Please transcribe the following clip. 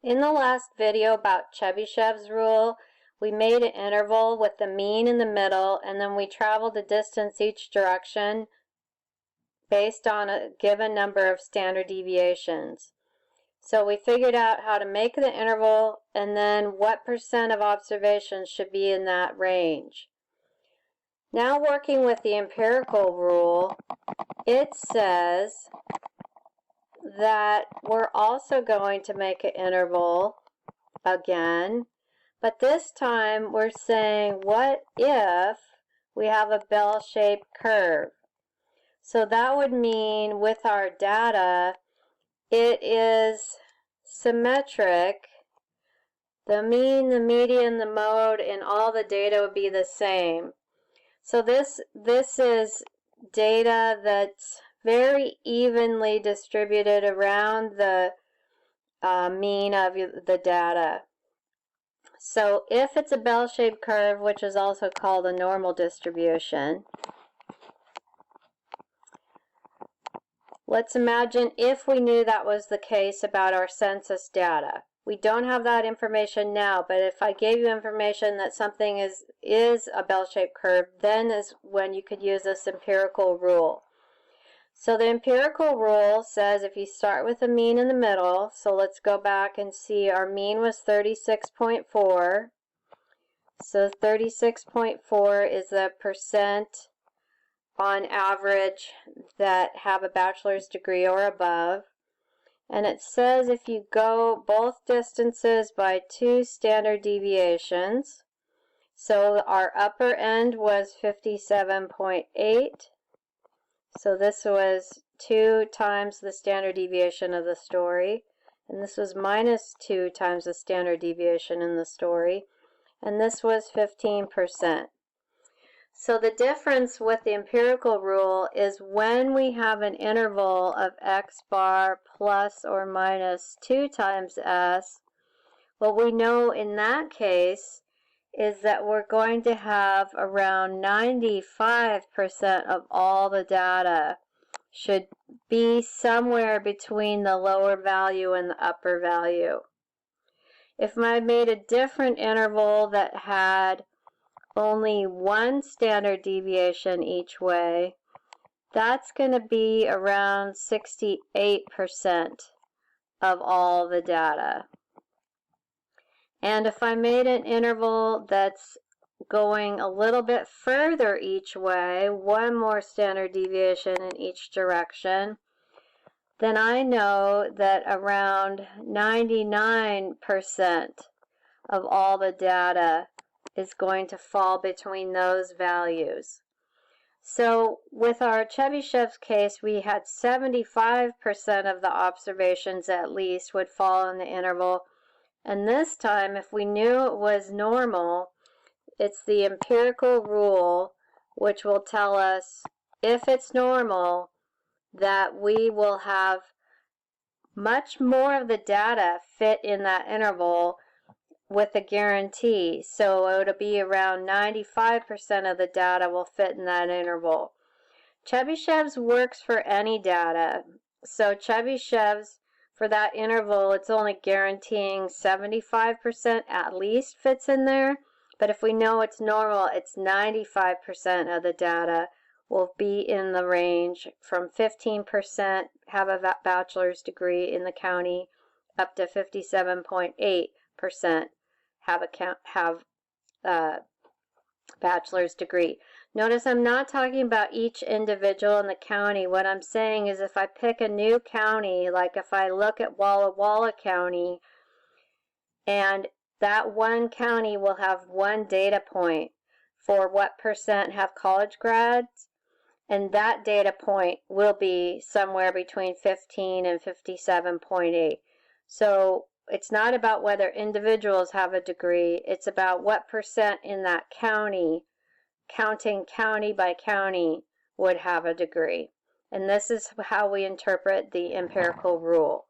In the last video about Chebyshev's rule, we made an interval with the mean in the middle, and then we traveled a distance each direction based on a given number of standard deviations. So we figured out how to make the interval and then what percent of observations should be in that range. Now working with the empirical rule, it says that we're also going to make an interval again, but this time we're saying what if we have a bell-shaped curve. So that would mean with our data it is symmetric. The mean, the median, the mode, and all the data would be the same. So this is data that's very evenly distributed around the mean of the data. So if it's a bell-shaped curve, which is also called a normal distribution, let's imagine if we knew that was the case about our census data. We don't have that information now, but if I gave you information that something is a bell-shaped curve, then is when you could use this empirical rule. So the empirical rule says if you start with a mean in the middle, so let's go back and see our mean was 36.4. So 36.4 is the percent on average that have a bachelor's degree or above. And it says if you go both distances by 2 standard deviations, so our upper end was 57.8, so this was 2 times the standard deviation of the story, and this was minus 2 times the standard deviation in the story, and this was 15%. So the difference with the empirical rule is when we have an interval of x bar plus or minus 2 times s, what we know in that case is that we're going to have around 95% of all the data should be somewhere between the lower value and the upper value. If I made a different interval that had only 1 standard deviation each way, that's going to be around 68% of all the data. And if I made an interval that's going a little bit further each way, 1 more standard deviation in each direction, then I know that around 99% of all the data is going to fall between those values. So with our Chebyshev's case, we had 75% of the observations at least would fall in the interval. And this time, if we knew it was normal, it's the empirical rule which will tell us if it's normal that we will have much more of the data fit in that interval with a guarantee. So it'll be around 95% of the data will fit in that interval. Chebyshev's works for any data. So Chebyshev's, for that interval, it's only guaranteeing 75% at least fits in there. But if we know it's normal, it's 95% of the data will be in the range from 15% have a bachelor's degree in the county up to 57.8% have a bachelor's degree. Notice I'm not talking about each individual in the county. What I'm saying is if I pick a new county, like if I look at Walla Walla County, and that one county will have one data point for what percent have college grads, and that data point will be somewhere between 15 and 57.8. So it's not about whether individuals have a degree, it's about what percent in that county, counting county by county, would have a degree. And this is how we interpret the empirical rule.